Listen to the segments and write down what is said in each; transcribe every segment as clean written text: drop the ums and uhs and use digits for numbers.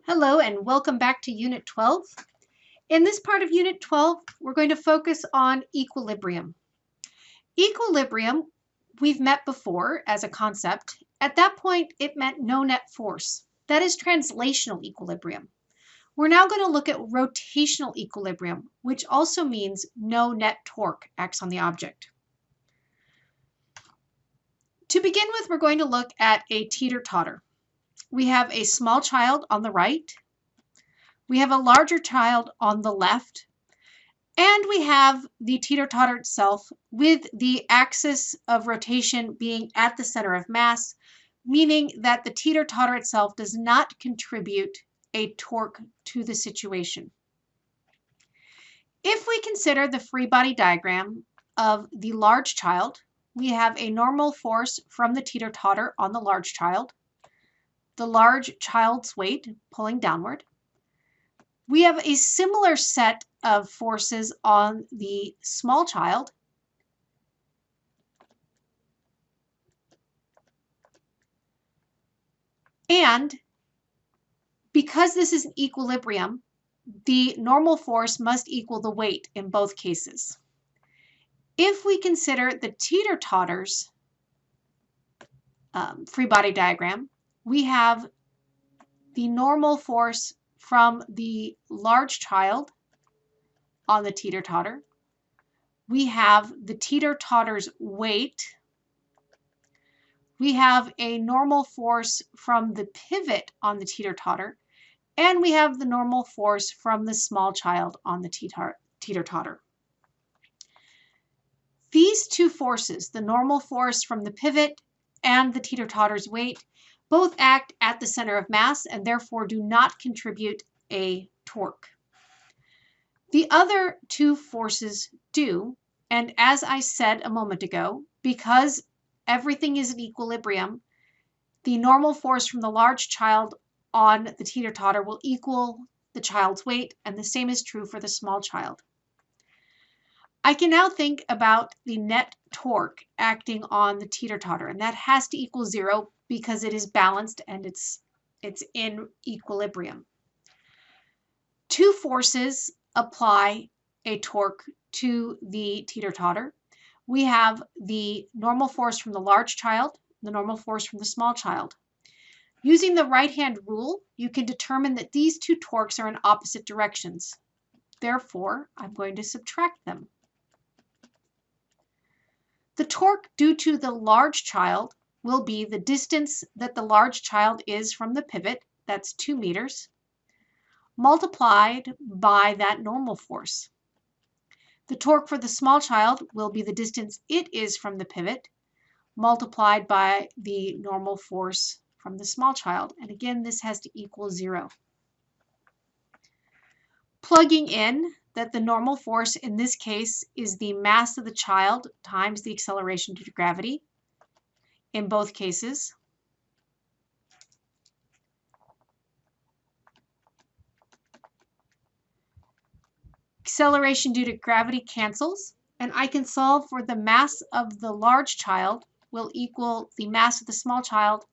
Hello and welcome back to Unit 12. In this part of Unit 12, we're going to focus on equilibrium. Equilibrium, we've met before as a concept. At that point, it meant no net force. That is translational equilibrium. We're now going to look at rotational equilibrium, which also means no net torque acts on the object. To begin with, we're going to look at a teeter-totter. We have a small child on the right. We have a larger child on the left, and we have the teeter-totter itself with the axis of rotation being at the center of mass, meaning that the teeter-totter itself does not contribute a torque to the situation. If we consider the free body diagram of the large child, we have a normal force from the teeter-totter on the large child, the large child's weight pulling downward. We have a similar set of forces on the small child. And because this is an equilibrium, the normal force must equal the weight in both cases. If we consider the teeter-totter's free body diagram, we have the normal force from the large child on the teeter-totter. We have the teeter-totter's weight. We have a normal force from the pivot on the teeter-totter, and we have the normal force from the small child on the teeter-totter. These two forces, the normal force from the pivot and the teeter-totter's weight, both act at the center of mass and therefore do not contribute a torque. The other two forces do, and as I said a moment ago, because everything is in equilibrium, the normal force from the large child on the teeter-totter will equal the child's weight, and the same is true for the small child. I can now think about the net torque acting on the teeter-totter, and that has to equal 0 because it is balanced and it's in equilibrium. Two forces apply a torque to the teeter-totter. We have the normal force from the large child, the normal force from the small child. Using the right-hand rule, you can determine that these two torques are in opposite directions. Therefore, I'm going to subtract them. The torque due to the large child will be the distance that the large child is from the pivot, that's 2 meters, multiplied by that normal force. The torque for the small child will be the distance it is from the pivot, multiplied by the normal force from the small child. And again, this has to equal 0. Plugging in that the normal force in this case is the mass of the child times the acceleration due to gravity in both cases. Acceleration due to gravity cancels, and I can solve for the mass of the large child will equal the mass of the small child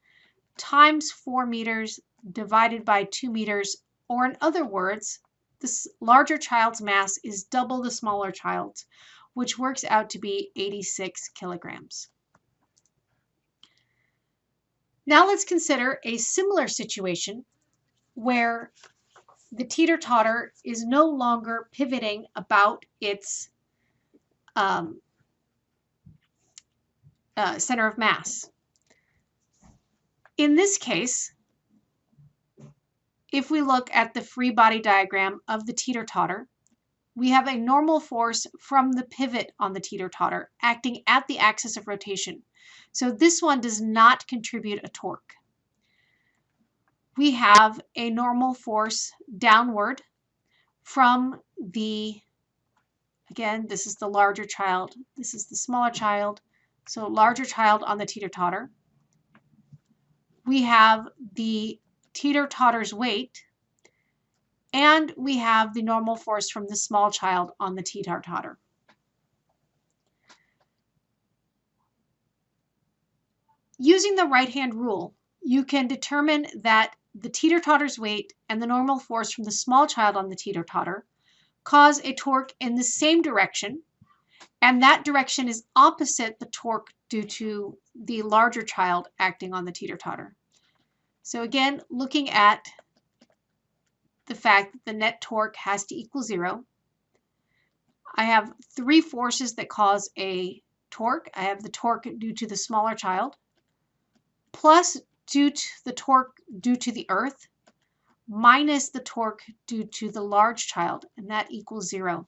times 4 meters divided by 2 meters, or in other words, the larger child's mass is double the smaller child's, which works out to be 86 kilograms. Now let's consider a similar situation where the teeter-totter is no longer pivoting about its center of mass. In this case, if we look at the free body diagram of the teeter-totter, we have a normal force from the pivot on the teeter-totter acting at the axis of rotation. So this one does not contribute a torque. We have a normal force downward from the, again, this is the larger child, this is the smaller child, so larger child on the teeter-totter. We have the teeter-totter's weight, and we have the normal force from the small child on the teeter-totter. Using the right-hand rule, you can determine that the teeter-totter's weight and the normal force from the small child on the teeter-totter cause a torque in the same direction, and that direction is opposite the torque due to the larger child acting on the teeter-totter. So again, looking at the fact that the net torque has to equal 0, I have 3 forces that cause a torque. I have the torque due to the smaller child, plus due to the torque due to the earth, minus the torque due to the large child, and that equals 0.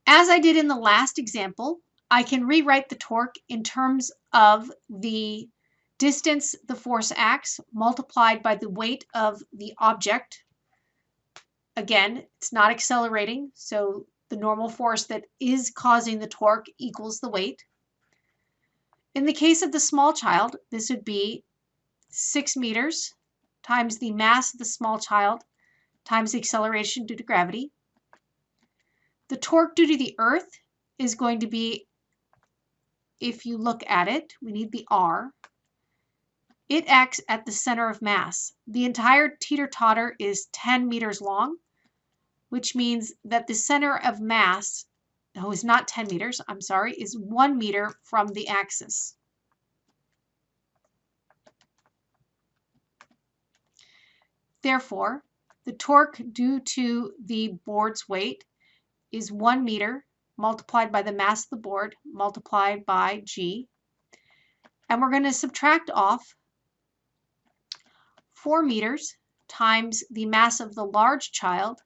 As I did in the last example, I can rewrite the torque in terms of the distance the force acts multiplied by the weight of the object. Again, it's not accelerating, so the normal force that is causing the torque equals the weight. In the case of the small child, this would be 6 meters times the mass of the small child times the acceleration due to gravity. The torque due to the earth is going to be, if you look at it, we need the R. It acts at the center of mass. The entire teeter-totter is 10 meters long, which means that the center of mass, no, is not 10 meters, I'm sorry, is 1 meter from the axis. Therefore, the torque due to the board's weight is 1 meter multiplied by the mass of the board multiplied by G. And we're going to subtract off 4 meters times the mass of the large child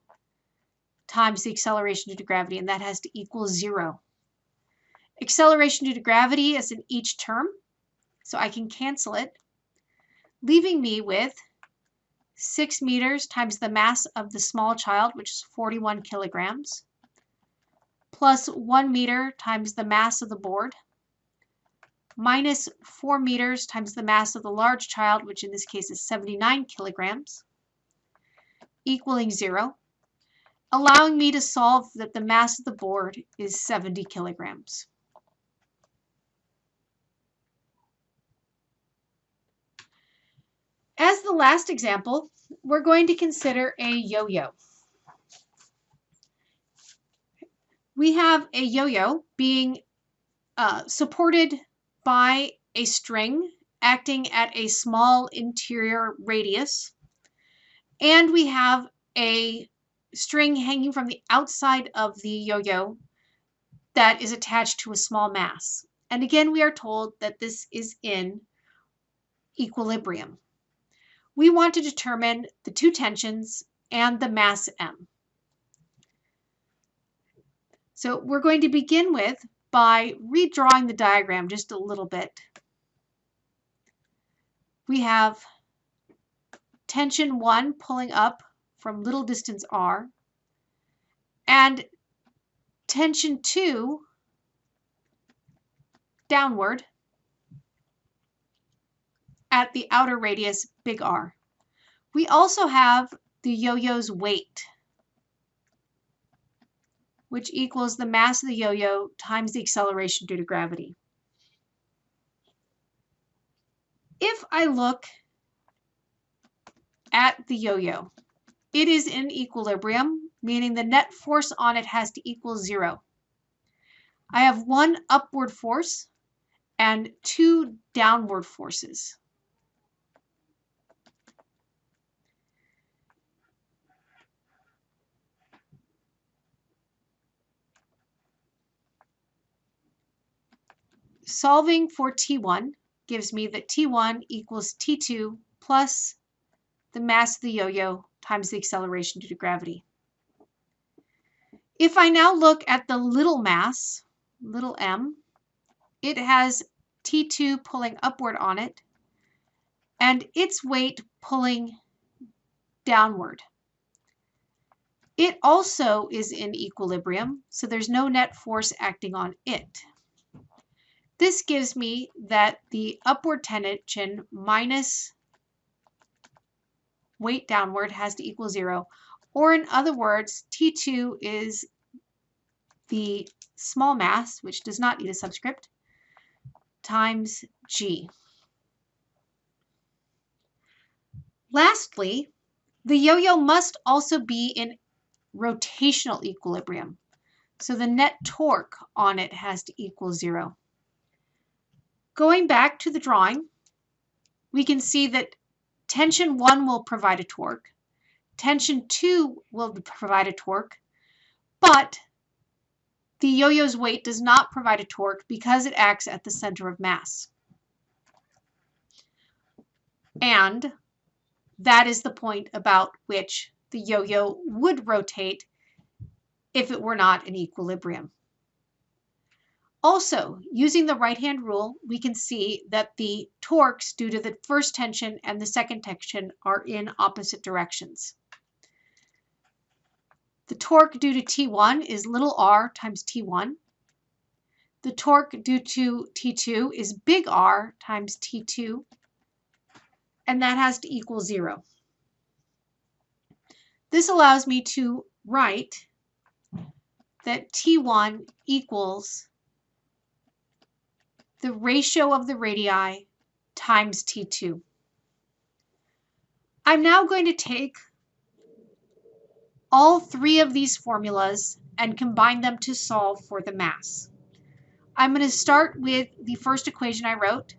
times the acceleration due to gravity, and that has to equal 0. Acceleration due to gravity is in each term, so I can cancel it, leaving me with 6 meters times the mass of the small child, which is 41 kilograms, plus 1 meter times the mass of the board, minus 4 meters times the mass of the large child, which in this case is 79 kilograms, equaling 0, allowing me to solve that the mass of the board is 70 kilograms. As the last example, we're going to consider a yo-yo. We have a yo-yo being supported by a string acting at a small interior radius, and we have a string hanging from the outside of the yo-yo that is attached to a small mass. And again, we are told that this is in equilibrium. We want to determine the two tensions and the mass M. So we're going to begin with by redrawing the diagram just a little bit. We have tension 1 pulling up from little distance r, and tension 2 downward at the outer radius, big R. We also have the yo-yo's weight, which equals the mass of the yo-yo times the acceleration due to gravity. If I look at the yo-yo, it is in equilibrium, meaning the net force on it has to equal 0. I have 1 upward force and 2 downward forces. Solving for T1 gives me that T1 equals T2 plus the mass of the yo-yo times the acceleration due to gravity. If I now look at the little mass, little m, it has T2 pulling upward on it and its weight pulling downward. It also is in equilibrium, so there's no net force acting on it. This gives me that the upward tension minus weight downward has to equal 0, or in other words, T2 is the small mass, which does not need a subscript, times G. Lastly, the yo-yo must also be in rotational equilibrium. So the net torque on it has to equal 0. Going back to the drawing, we can see that tension 1 will provide a torque, tension 2 will provide a torque, but the yo-yo's weight does not provide a torque because it acts at the center of mass. And that is the point about which the yo-yo would rotate if it were not in equilibrium. Also, using the right-hand rule, we can see that the torques due to the first tension and the second tension are in opposite directions. The torque due to T1 is little r times T1. The torque due to T2 is big R times T2, and that has to equal 0. This allows me to write that T1 equals the ratio of the radii times T2. I'm now going to take all three of these formulas and combine them to solve for the mass. I'm going to start with the first equation I wrote,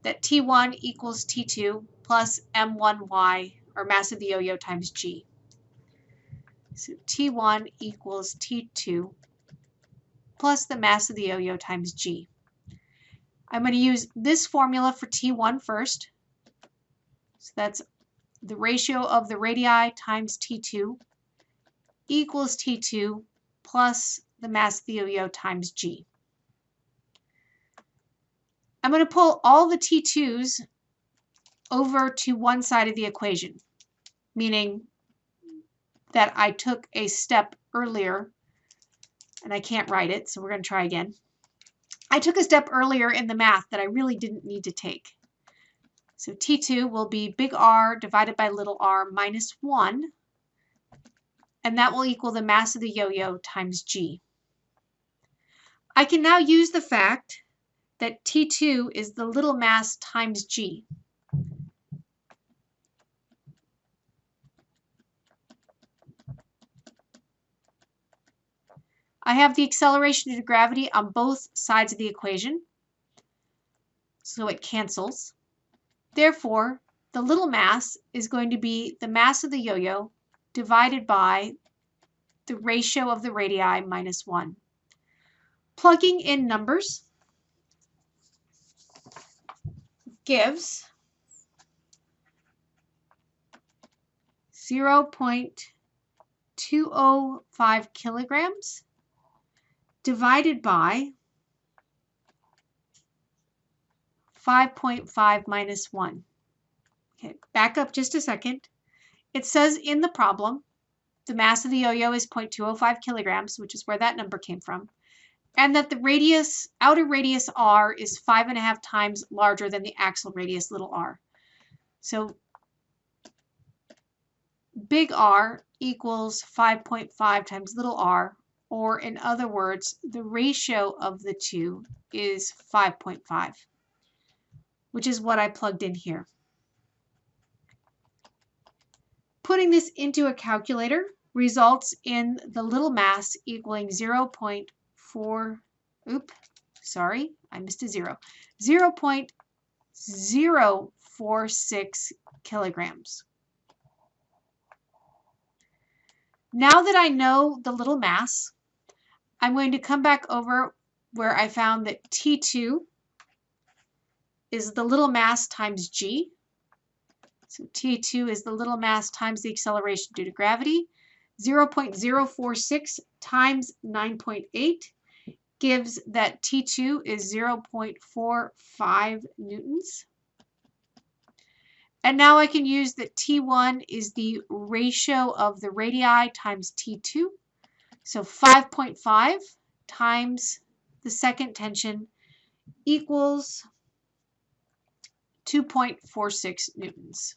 that T1 equals T2 plus M1y, or mass of the yo-yo, times g. So T1 equals T2 plus the mass of the yo-yo times g. I'm going to use this formula for T1 first. So that's the ratio of the radii times T2 equals T2 plus the mass of the yo-yo times g. I'm going to pull all the T2s over to one side of the equation, meaning that I took a step earlier, and I can't write it, so we're going to try again. I took a step earlier in the math that I really didn't need to take. So T2 will be big R divided by little r minus 1, and that will equal the mass of the yo-yo times g. I can now use the fact that T2 is the little mass times g. I have the acceleration due to gravity on both sides of the equation, so it cancels. Therefore, the little mass is going to be the mass of the yo-yo divided by the ratio of the radii minus 1. Plugging in numbers gives 0.205 kilograms divided by 5.5 minus 1. Okay, back up just a second. It says in the problem, the mass of the yo-yo is 0.205 kilograms, which is where that number came from, and that the radius, outer radius r, is 5.5 times larger than the axle radius, little r. So big R equals 5.5 times little r, or in other words, the ratio of the two is 5.5, which is what I plugged in here. Putting this into a calculator results in the little mass equaling 0.4, sorry, I missed a 0.046 kilograms. Now that I know the little mass, I'm going to come back over where I found that T2 is the little mass times g. So T2 is the little mass times the acceleration due to gravity. 0.046 times 9.8 gives that T2 is 0.45 newtons. And now I can use that T1 is the ratio of the radii times T2. So 5.5 times the second tension equals 2.46 newtons.